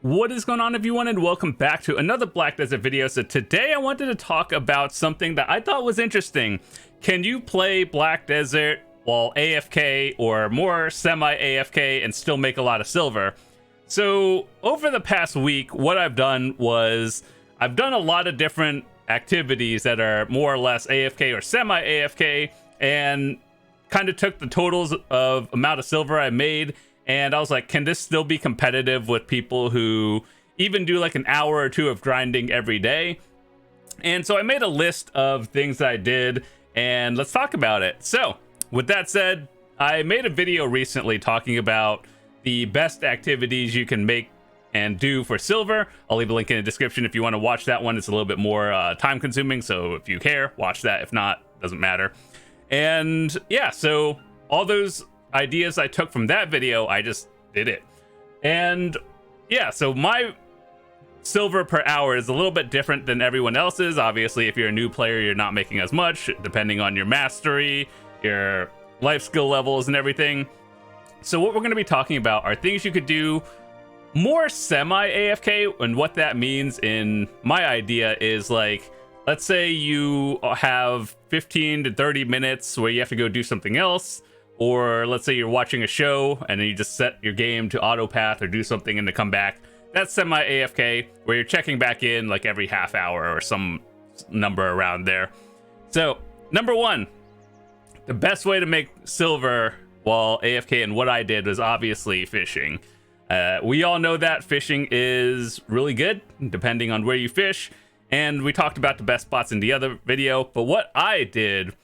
What is going on, everyone, and welcome back to another Black Desert video. So today I wanted to talk about something that I thought was interesting. Can you play Black Desert while AFK or more semi AFK and still make a lot of silver? So over the past week, what I've done was I've done a lot of different activities that are more or less AFK or semi AFK, and kind of took the totals of amount of silver I made. And I was like, can this still be competitive with people who even do like an hour or two of grinding every day? And so I made a list of things that I did, and let's talk about it. So with that said, I made a video recently talking about the best activities you can make and do for silver. I'll leave a link in the description if you want to watch that one. It's a little bit more time consuming, so if you care, watch that. If not, doesn't matter. And yeah, so all those ideas I took from that video, I just did it. And yeah, so my silver per hour is a little bit different than everyone else's. Obviously, if you're a new player, you're not making as much, depending on your mastery, your life skill levels, and everything. So what we're going to be talking about are things you could do more semi AFK, and what that means in my idea is, like, let's say you have 15 to 30 minutes where you have to go do something else. Or let's say you're watching a show and then you just set your game to auto path or do something and to come back. That's semi AFK, where you're checking back in like every half hour or some number around there. So number one, the best way to make silver while AFK, and what I did, was obviously fishing. We all know that fishing is really good depending on where you fish, and we talked about the best spots in the other video. But what I did,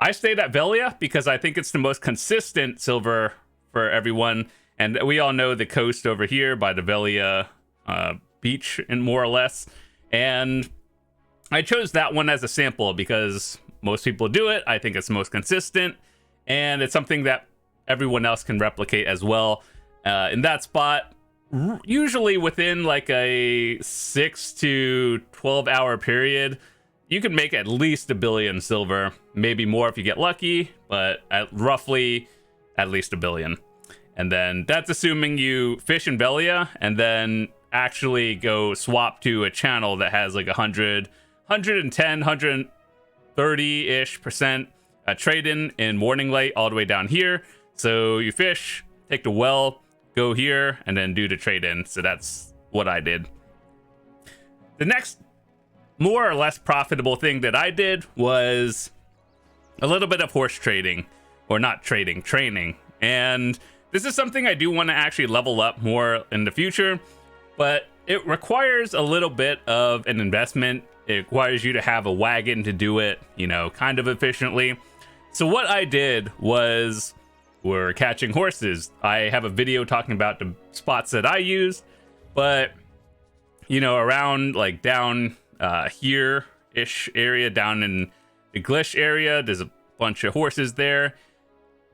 I stayed at Velia because I think it's the most consistent silver for everyone. And we all know the coast over here by the Velia beach, and more or less. And I chose that one as a sample because most people do it. I think it's the most consistent, and it's something that everyone else can replicate as well. In that spot, usually within like a 6 to 12 hour period, you can make at least 1 billion silver, maybe more if you get lucky, but roughly at least 1 billion. And then that's assuming you fish in Velia and then actually go swap to a channel that has like 100, 110, 130-ish% trade in Morning Light all the way down here. So you fish, take the well, go here, and then do the trade in. So that's what I did. The next more or less profitable thing that I did was a little bit of horse trading, or not trading, training. And this is something I do want to actually level up more in the future, but it requires a little bit of an investment. It requires you to have a wagon to do it, you know, kind of efficiently. So what I did was, we're catching horses. I have a video talking about the spots that I used, but you know, around like down here-ish area, down in the Glish area, there's a bunch of horses there.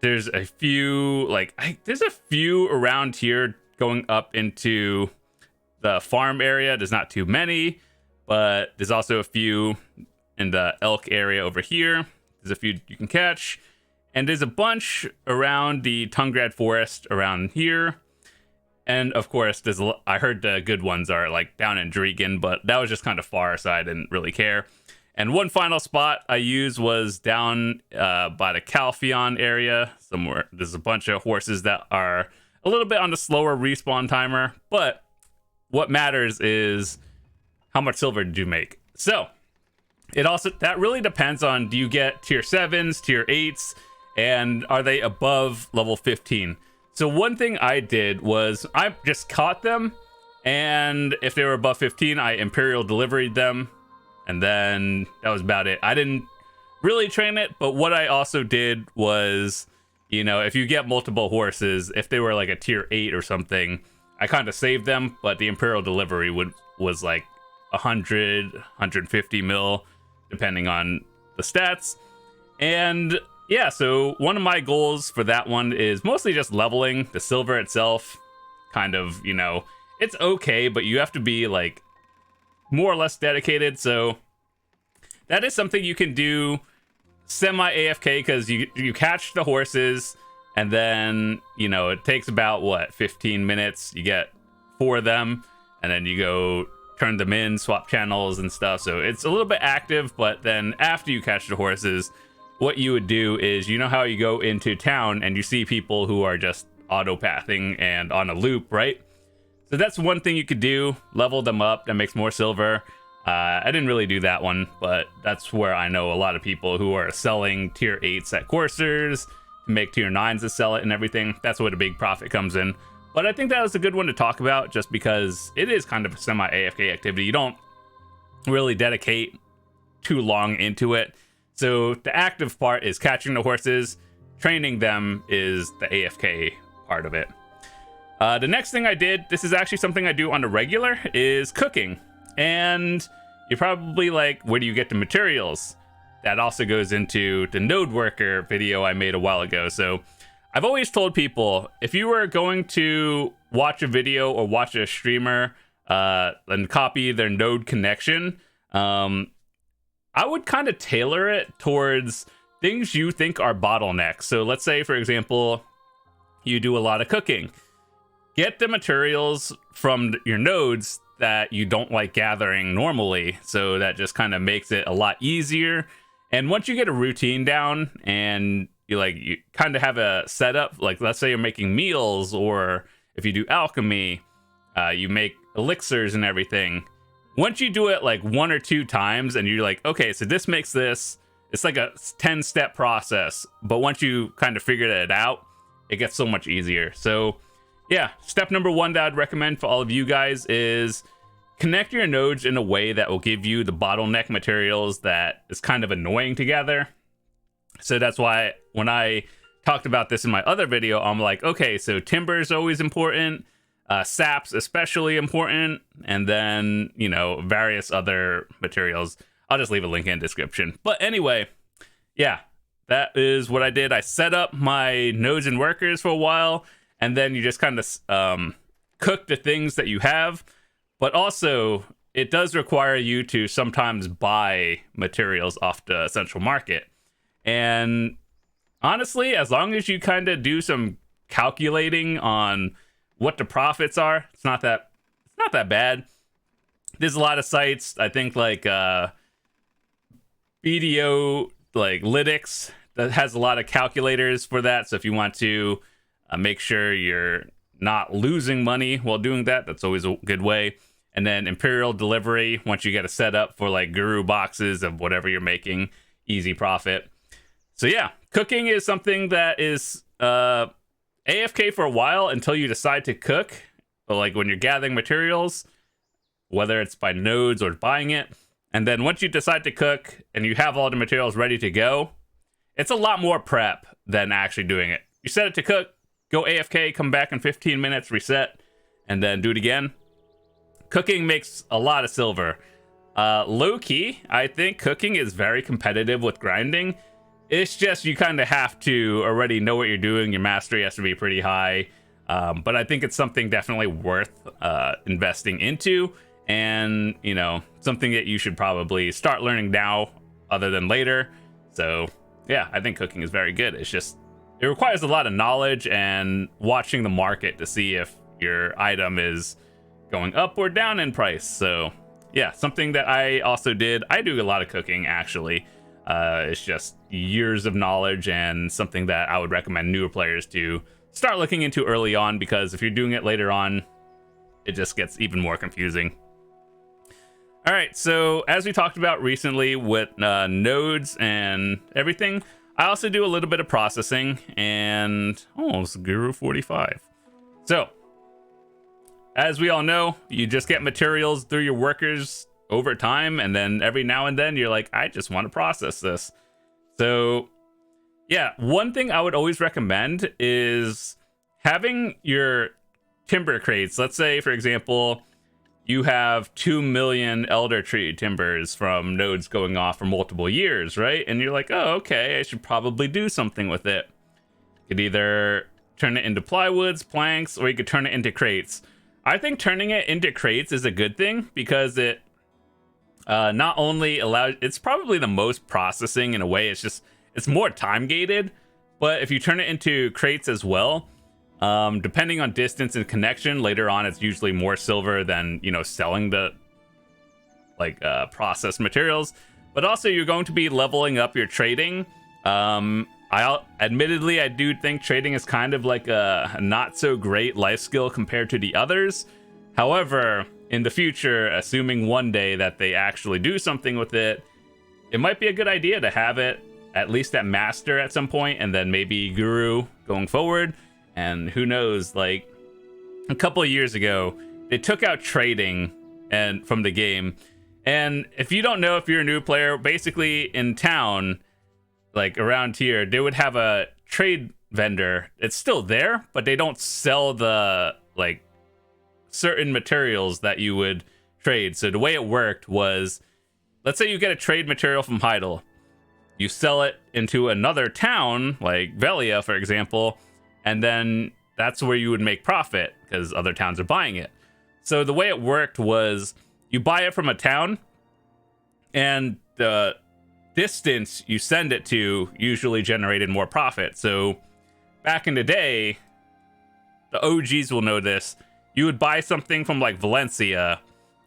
There's a few, there's a few around here going up into the farm area. There's not too many, but there's also a few in the elk area over here. There's a few you can catch, and there's a bunch around the Tungrad Forest around here. And of course, I heard the good ones are like down in Dregan, but that was just kind of far, so I didn't really care. And one final spot I used was down by the Calpheon area somewhere. There's a bunch of horses that are a little bit on the slower respawn timer, but what matters is how much silver did you make. So that really depends on, do you get tier 7s, tier 8s, and are they above level 15? So one thing I did was I just caught them, and if they were above 15, I Imperial deliveried them, and then that was about it. I didn't really train it, but what I also did was, you know, if you get multiple horses, if they were like a tier 8 or something, I kind of saved them, but the Imperial delivery was like 100, 150 mil, depending on the stats. And yeah, so one of my goals for that one is mostly just leveling the silver itself. Kind of, you know, it's okay, but you have to be like more or less dedicated. So that is something you can do semi AFK, because you catch the horses, and then, you know, it takes about 15 minutes. You get for them, and then you go turn them in, swap channels and stuff. So it's a little bit active, but then after you catch the horses, what you would do is, you know how you go into town and you see people who are just auto pathing and on a loop, right? So that's one thing you could do, level them up. That makes more silver. I didn't really do that one, but that's where I know a lot of people who are selling tier 8s at coursers to make tier 9s to sell it and everything. That's where the big profit comes in. But I think that was a good one to talk about, just because it is kind of a semi AFK activity. You don't really dedicate too long into it. So the active part is catching the horses. Training them is the AFK part of it. The next thing I did, this is actually something I do on a regular, is cooking. And you're probably like, where do you get the materials? That also goes into the node worker video I made a while ago. So I've always told people, if you were going to watch a video or watch a streamer and copy their node connection, I would kind of tailor it towards things you think are bottlenecks. So let's say, for example, you do a lot of cooking. Get the materials from your nodes that you don't like gathering normally, so that just kind of makes it a lot easier. And once you get a routine down and you kind of have a setup, like let's say you're making meals, or if you do alchemy, you make elixirs and everything. Once you do it like 1 or 2 times and you're like, okay, so this makes this, it's like a 10-step process. But once you kind of figure it out, it gets so much easier. So yeah, step number 1 that I'd recommend for all of you guys is connect your nodes in a way that will give you the bottleneck materials that is kind of annoying to gather. So that's why when I talked about this in my other video, I'm like, okay, so timber is always important, saps especially important, and then, you know, various other materials. I'll just leave a link in the description. But anyway, yeah, that is what I did. I set up my nodes and workers for a while, and then you just kind of cook the things that you have. But also, it does require you to sometimes buy materials off the central market. And honestly, as long as you kind of do some calculating on what the profits are, it's not that bad. There's a lot of sites, I think, like BDO, like Lytics, that has a lot of calculators for that. So if you want to make sure you're not losing money while doing that, that's always a good way. And then Imperial delivery, once you get a setup for like guru boxes of whatever you're making, easy profit. So yeah, cooking is something that is AFK for a while until you decide to cook. But like when you're gathering materials, whether it's by nodes or buying it. And then once you decide to cook and you have all the materials ready to go, it's a lot more prep than actually doing it. You set it to cook, go AFK, come back in 15 minutes, reset, and then do it again. Cooking makes a lot of silver. Low key, I think cooking is very competitive with grinding. It's just you kind of have to already know what you're doing. Your mastery has to be pretty high. But I think it's something definitely worth investing into. And, you know, something that you should probably start learning now other than later. So, yeah, I think cooking is very good. It's just, it requires a lot of knowledge and watching the market to see if your item is going up or down in price. So, yeah, something that I also did. I do a lot of cooking, actually. It's just years of knowledge and something that I would recommend newer players to start looking into early on, because if you're doing it later on, it just gets even more confusing. All right, so as we talked about recently with nodes and everything, I also do a little bit of processing, and it's Guru 45. So, as we all know, you just get materials through your workers over time, and then every now and then you're like, I just want to process this. So, yeah, one thing I would always recommend is having your timber crates. Let's say, for example, you have 2 million elder tree timbers from nodes going off for multiple years, right? And you're like, oh, okay, I should probably do something with it. You could either turn it into plywoods, planks, or you could turn it into crates. I think turning it into crates is a good thing, because it not only allows, it's probably the most processing in a way. It's more time gated, but if you turn it into crates as well, Depending on distance and connection, later on it's usually more silver than, you know, selling the processed materials. But also you're going to be leveling up your trading. Admittedly, I do think trading is kind of like a not so great life skill compared to the others. However, in the future, assuming one day that they actually do something with it, it might be a good idea to have it at least at master at some point, and then maybe guru going forward. And who knows, like a couple of years ago, they took out trading and from the game. And if you don't know, if you're a new player, basically in town, like around here, they would have a trade vendor. It's still there, but they don't sell the like certain materials that you would trade. So the way it worked was, let's say you get a trade material from Heidel. You sell it into another town, like Velia, for example, and then that's where you would make profit because other towns are buying it. So the way it worked was you buy it from a town, and the distance you send it to usually generated more profit. So back in the day, the OGs will know this. You would buy something from like Valencia,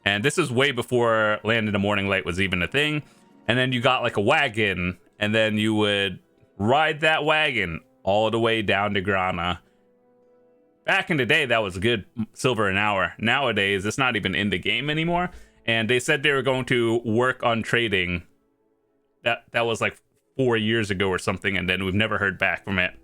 and this is way before Land in the Morning Light was even a thing. And then you got like a wagon, and then you would ride that wagon all the way down to Grana. Back in the day, that was a good silver an hour. Nowadays, it's not even in the game anymore. And they said they were going to work on trading. That was like 4 years ago or something, and then we've never heard back from it.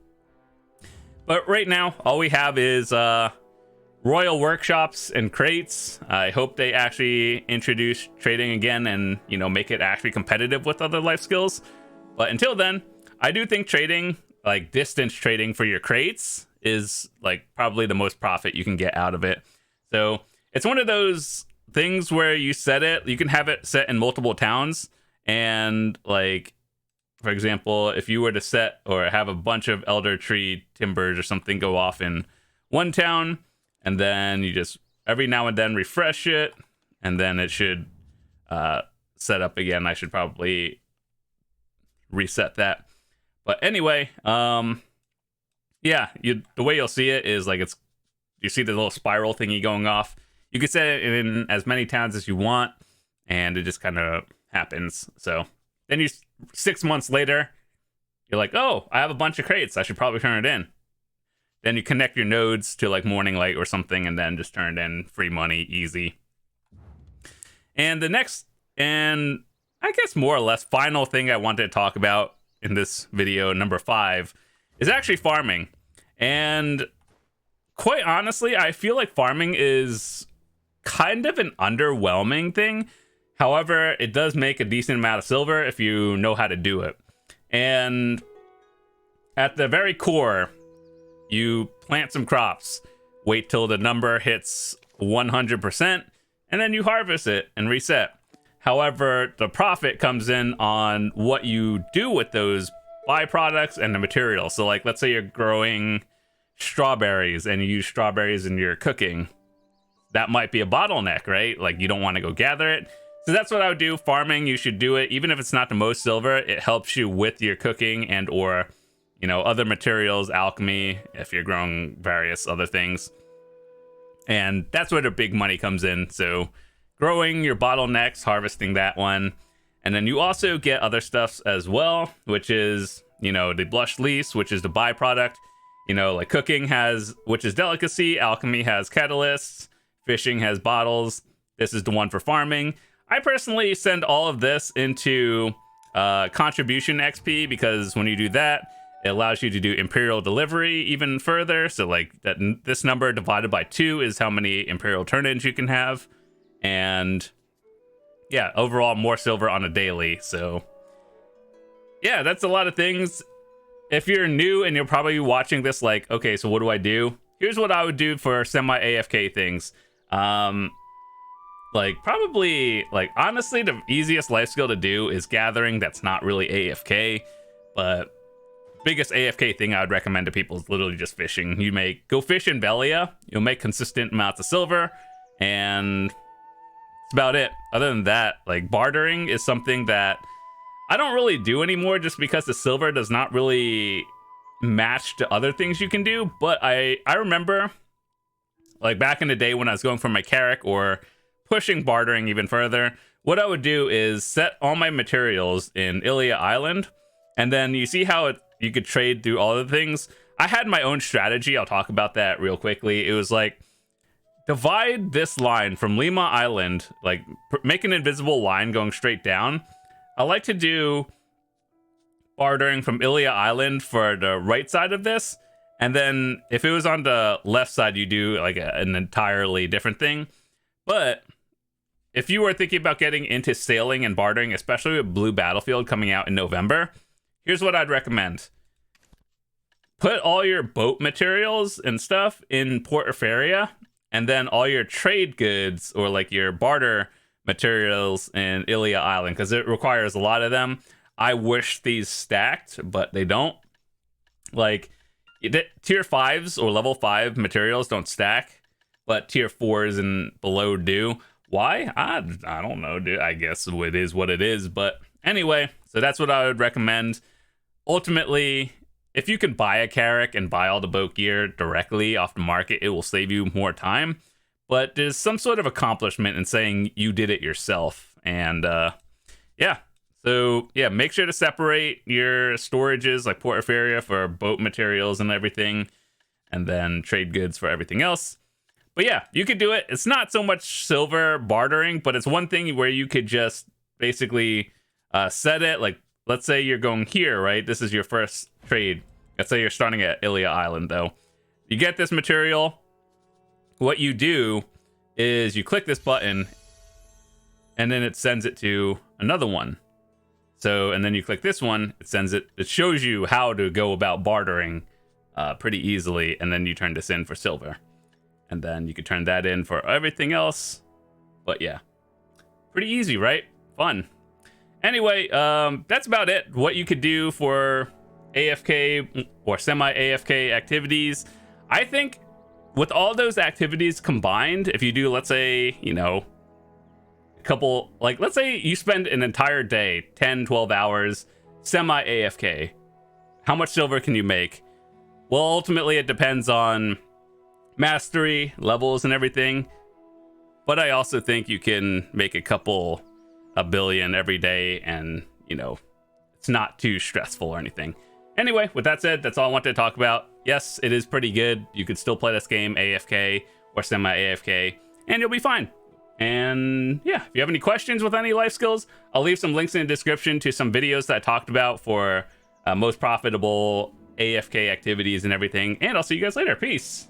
But right now, all we have is Royal Workshops and crates. I hope they actually introduce trading again and, you know, make it actually competitive with other life skills. But until then, I do think trading, like distance trading for your crates, is like probably the most profit you can get out of it. So it's one of those things where you set it, you can have it set in multiple towns. And like, for example, if you were to set or have a bunch of Elder Tree timbers or something go off in one town, and then you just every now and then refresh it, and then it should set up again. I should probably reset that. But anyway, yeah, the way you'll see it is like you see the little spiral thingy going off. You can set it in as many towns as you want, and it just kind of happens. So then 6 months later, you're like, oh, I have a bunch of crates. I should probably turn it in. Then you connect your nodes to like Morning Light or something, and then just turn it in. Free money, easy. And the next, and I guess more or less final thing I wanted to talk about in this video, number 5, is actually farming. And quite honestly, I feel like farming is kind of an underwhelming thing. However, it does make a decent amount of silver if you know how to do it. And at the very core, you plant some crops, wait till the number hits 100%, and then you harvest it and reset. However, the profit comes in on what you do with those byproducts and the material. So like, let's say you're growing strawberries and you use strawberries in your cooking. That might be a bottleneck, right? Like you don't want to go gather it. So that's what I would do. Farming, you should do it. Even if it's not the most silver, it helps you with your cooking and or, you know, other materials, alchemy, if you're growing various other things. And that's where the big money comes in. So growing your bottlenecks, harvesting that one. And then you also get other stuffs as well, which is, you know, the blush lease, which is the byproduct. You know, like cooking has, which is delicacy. Alchemy has catalysts. Fishing has bottles. This is the one for farming. I personally send all of this into contribution XP because when you do that, it allows you to do Imperial delivery even further. So like that, this number divided by 2 is how many Imperial turn-ins you can have. And yeah, overall more silver on a daily. So yeah, that's a lot of things. If you're new and you're probably watching this like, okay, so what do I do? Here's what I would do for semi AFK things. Like probably like honestly the easiest life skill to do is gathering. That's not really AFK, but biggest AFK thing I would recommend to people is literally just fishing. You go fish in Velia, you'll make consistent amounts of silver, and that's about it. Other than that, like bartering is something that I don't really do anymore just because the silver does not really matched to other things you can do, but I remember like back in the day when I was going for my Carrack or pushing bartering even further, what I would do is set all my materials in Ilia Island, and then you see how you could trade through all the things. I had my own strategy. I'll talk about that real quickly. It was like, divide this line from Lima Island, like make an invisible line going straight down. I like to do bartering from Ilia Island for the right side of this, and then if it was on the left side, you do like an entirely different thing. But if you were thinking about getting into sailing and bartering, especially with Blue Battlefield coming out in November, here's what I'd recommend. Put all your boat materials and stuff in Port Euphoria, and then all your trade goods or like your barter materials in Ilia Island, because it requires a lot of them. I wish these stacked, but they don't. Like, tier 5s or level 5 materials don't stack, but tier 4s and below do. Why? I don't know, dude. I guess it is what it is. But anyway, so that's what I would recommend. Ultimately, if you can buy a Carrack and buy all the boat gear directly off the market, it will save you more time. But there's some sort of accomplishment in saying you did it yourself. And yeah. So yeah, make sure to separate your storages like Port Euphoria for boat materials and everything, and then trade goods for everything else. But yeah, you could do it. It's not so much silver bartering, but it's one thing where you could just basically set it. Like, let's say you're going here, right? This is your first trade. Let's say you're starting at Ilia Island, though. You get this material. What you do is you click this button, and then it sends it to another one. So, and then you click this one, it sends it. It shows you how to go about bartering pretty easily, and then you turn this in for silver. And then you could turn that in for everything else. But yeah, pretty easy, right? Fun. Anyway, that's about it. What you could do for AFK or semi AFK activities. I think with all those activities combined, if you do, let's say, you know, a couple, like, let's say you spend an entire day, 10, 12 hours, semi AFK. How much silver can you make? Well, ultimately, it depends on mastery levels and everything, but I also think you can make a billion every day, and you know, it's not too stressful or anything. Anyway, with that said, that's all I wanted to talk about. Yes, it is pretty good. You could still play this game AFK or semi AFK, and you'll be fine. And yeah, if you have any questions with any life skills, I'll leave some links in the description to some videos that I talked about for most profitable AFK activities and everything, and I'll see you guys later. Peace.